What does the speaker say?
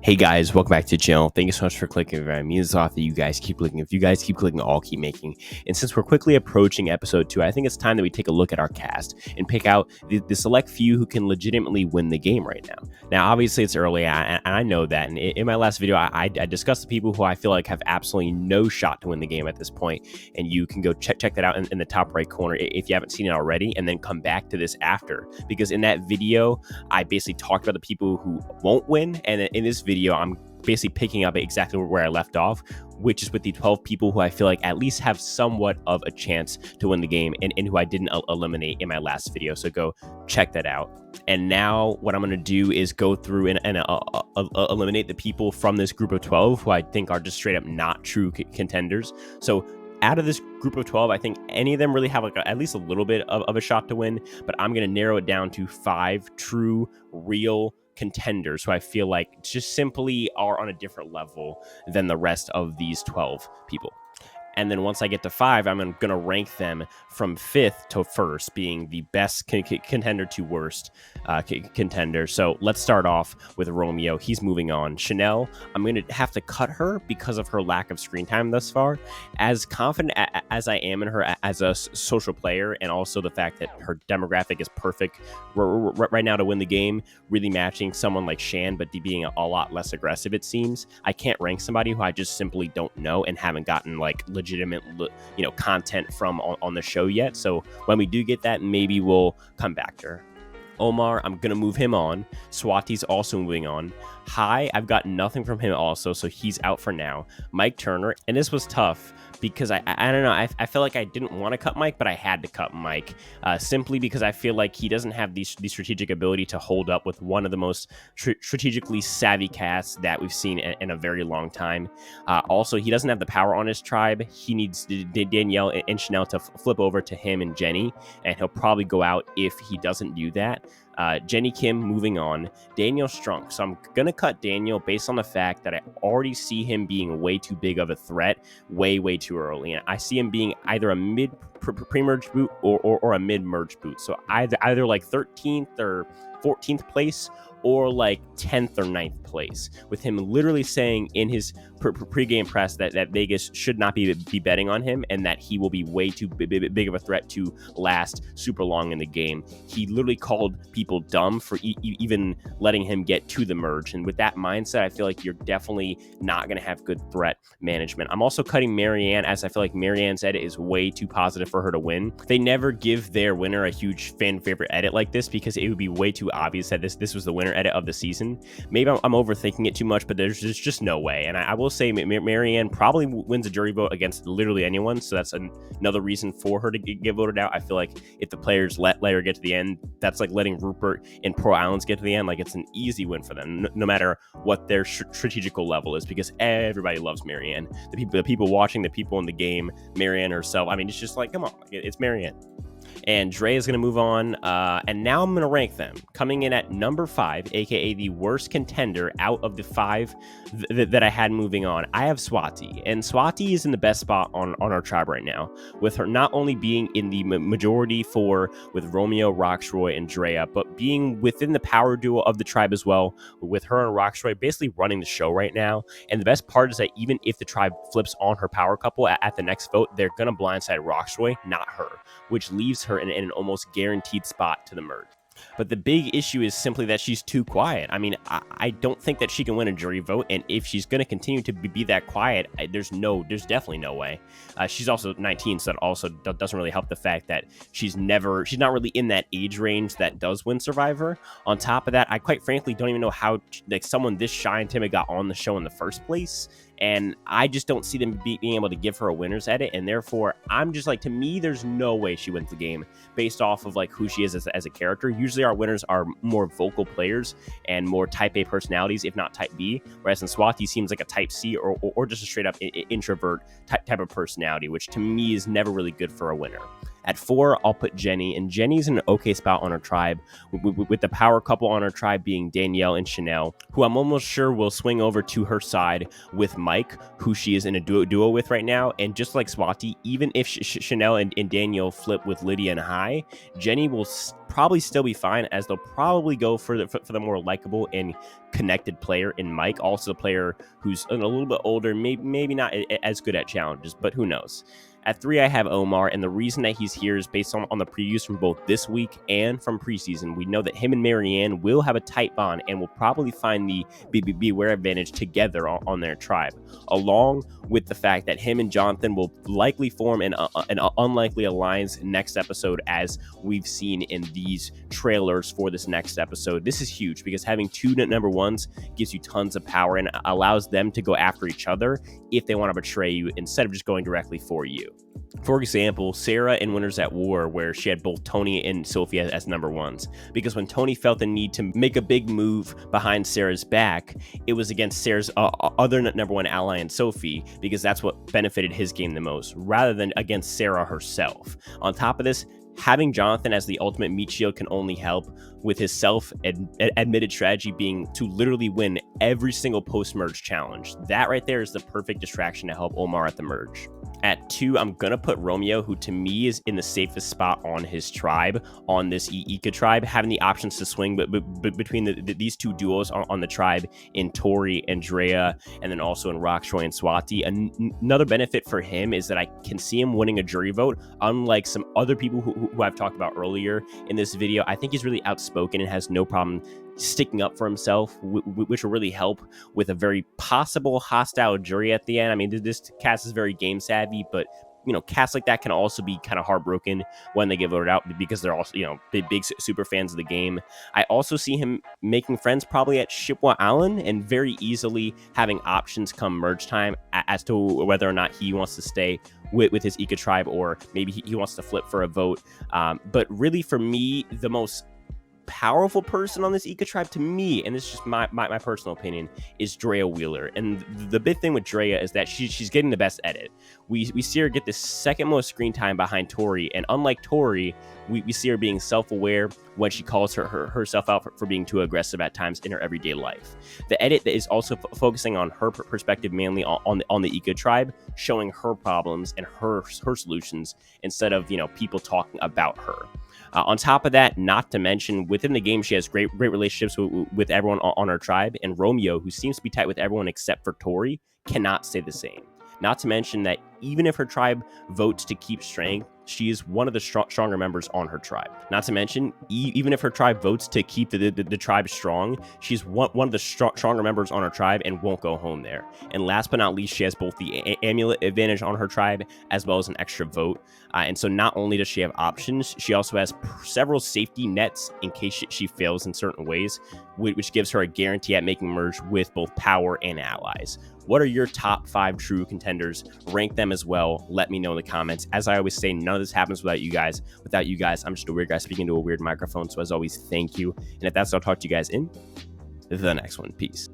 Hey guys, welcome back to the channel. Thank you so much for clicking. If I mean this off that you guys keep clicking. If you guys keep clicking, I'll keep making. And since we're quickly approaching episode 2, I think it's time that we take a look at our cast and pick out the select few who can legitimately win the game right now. Now, obviously it's early, and I know that. And in my last video, I discussed the people who I feel like have absolutely no shot to win the game at this point. And you can go check that out in the top right corner if you haven't seen it already, and then come back to this after. Because in that video, I basically talked about the people who won't win, and in this video, I'm basically picking up exactly where I left off, which is with the 12 people who I feel like at least have somewhat of a chance to win the game, and who I didn't eliminate in my last video. So go check that out. And now what I'm going to do is go through and eliminate the people from this group of 12 who I think are just straight up not true contenders. So out of this group of 12, I think any of them really have like at least a little bit of a shot to win, but I'm going to narrow it down to 5 true, real contenders who I feel like just simply are on a different level than the rest of these 12 people. And then once I get to 5, I'm going to rank them from 5th to 1st, being the best contender to worst contender. So let's start off with Romeo. He's moving on. Chanelle, I'm going to have to cut her because of her lack of screen time thus far. As confident as I am in her as a social player, and also the fact that her demographic is perfect right now to win the game, really matching someone like Shan, but being a lot less aggressive, it seems. I can't rank somebody who I just simply don't know and haven't gotten like legitimate content from on the show yet. So when we do get that, maybe we'll come back to her. Omar, I'm gonna move him on. Swati's also moving on. Hi, I've got nothing from him also, so he's out for now. Mike Turner, and this was tough because I don't know, I feel like I didn't want to cut Mike, but I had to cut Mike simply because I feel like he doesn't have the strategic ability to hold up with one of the most strategically savvy casts that we've seen in a very long time. Also, he doesn't have the power on his tribe. He needs Danielle and Chanelle to flip over to him and Jenny, and he'll probably go out if he doesn't do that. Jenny Kim moving on. Daniel Strunk. So I'm going to cut Daniel based on the fact that I already see him being way too big of a threat way too early. And I see him being either a mid pre-merge boot or a mid-merge boot. So either like 13th or 14th place, or like 10th or 9th place, with him literally saying in his pre-game press that Vegas should not be betting on him, and that he will be way too big of a threat to last super long in the game. He literally called people dumb for even letting him get to the merge. And with that mindset, I feel like you're definitely not going to have good threat management. I'm also cutting Marianne, as I feel like Marianne's edit is way too positive for her to win. They never give their winner a huge fan favorite edit like this, because it would be way too obvious that this was the winner edit of the season. Maybe I'm overthinking it too much, but there's just no way. And I will say Marianne probably wins a jury vote against literally anyone, so that's another reason for her to get voted out. I feel like if the players let her get to the end, that's like letting Rupert and Pearl Islands get to the end. Like, it's an easy win for them, no matter what their strategical level is, because everybody loves Marianne. The people watching, the people in the game, Marianne herself. I mean, it's just like, come on, it's Marianne. And Drea is going to move on, and now I'm going to rank them. Coming in at number 5, aka the worst contender out of the 5 that I had moving on, I have Swati. And Swati is in the best spot on our tribe right now, with her not only being in the majority with Romeo, Roxroy, and Drea, but being within the power duo of the tribe as well, with her and Roxroy basically running the show right now. And the best part is that even if the tribe flips on her power couple at the next vote, they're going to blindside Roxroy, not her, which leaves her in an almost guaranteed spot to the merge. But the big issue is simply that she's too quiet. I mean, I don't think that she can win a jury vote, and if she's going to continue to be that quiet, there's definitely no way. She's also 19, so that also doesn't really help the fact that she's not really in that age range that does win Survivor. On top of that, I quite frankly don't even know how like someone this shy and timid got on the show in the first place. And I just don't see them being able to give her a winner's edit, and therefore I'm just like, to me, there's no way she wins the game based off of like who she is as a character. Usually our winners are more vocal players and more type A personalities, if not type B, whereas in Swati seems like a type C or just a straight up introvert type of personality, which to me is never really good for a winner. At 4, I'll put Jenny, and Jenny's in an okay spot on her tribe, with the power couple on her tribe being Danielle and Chanelle, who I'm almost sure will swing over to her side with Mike, who she is in a duo with right now. And just like Swati, even if Chanelle and Danielle flip with Lydia and Hai, Jenny will probably still be fine, as they'll probably go for the more likable and connected player in Mike, also a player who's a little bit older, maybe not as good at challenges, but who knows. At 3, I have Omar, and the reason that he's here is based on the previews from both this week and from preseason. We know that him and Marianne will have a tight bond and will probably find the Beware advantage together on their tribe, along with the fact that him and Jonathan will likely form an unlikely alliance next episode, as we've seen in these trailers for this next episode. This is huge because having 2 number 1s gives you tons of power and allows them to go after each other if they want to betray you instead of just going directly for you. For example, Sarah in Winners at War, where she had both Tony and Sophie as number 1s, because when Tony felt the need to make a big move behind Sarah's back, it was against Sarah's other number 1 ally in Sophie, because that's what benefited his game the most, rather than against Sarah herself. On top of this, having Jonathan as the ultimate meat shield can only help, with his self-admitted strategy being to literally win every single post-merge challenge. That right there is the perfect distraction to help Omar at the merge. At 2, I'm going to put Romeo, who to me is in the safest spot on his tribe, on this Ika tribe, having the options to swing between these 2 duos on the tribe in Tori and Drea, and then also in Rocksroy and Swati. Another benefit for him is that I can see him winning a jury vote, unlike some other people who I've talked about earlier in this video. I think he's really outspoken and has no problem sticking up for himself, which will really help with a very possible hostile jury at the end. I mean, this cast is very game savvy, but you know, casts like that can also be kind of heartbroken when they get voted out, because they're also, you know, big super fans of the game. I also see him making friends probably at Shipwa Island and very easily having options come merge time as to whether or not he wants to stay with his Ika tribe, or maybe he wants to flip for a vote. But really, for me, the most powerful person on this Ika tribe to me, and this is just my personal opinion, is Drea Wheeler. And the big thing with Drea is that she's getting the best edit. We see her get the second most screen time behind Tori, and unlike Tori, we see her being self-aware when she calls herself out for being too aggressive at times in her everyday life. The edit that is also focusing on her perspective, mainly on the Ika tribe, showing her problems and her solutions instead of, you know, people talking about her. On top of that, not to mention, within the game, she has great relationships with everyone on her tribe, and Romeo, who seems to be tight with everyone except for Tori, cannot stay the same. Not to mention that even if her tribe votes to keep strength, she is one of the stronger members on her tribe. Not to mention, even if her tribe votes to keep the tribe strong, she's one of the stronger members on her tribe and won't go home there. And last but not least, she has both the amulet advantage on her tribe as well as an extra vote. And so not only does she have options, she also has several safety nets in case she fails in certain ways, which gives her a guarantee at making merge with both power and allies. What are your top 5 true contenders? Rank them as well. Let me know in the comments. As I always say, none of this happens without you guys. Without you guys, I'm just a weird guy speaking to a weird microphone. So as always, thank you. And if that's all, I'll talk to you guys in the next one. Peace.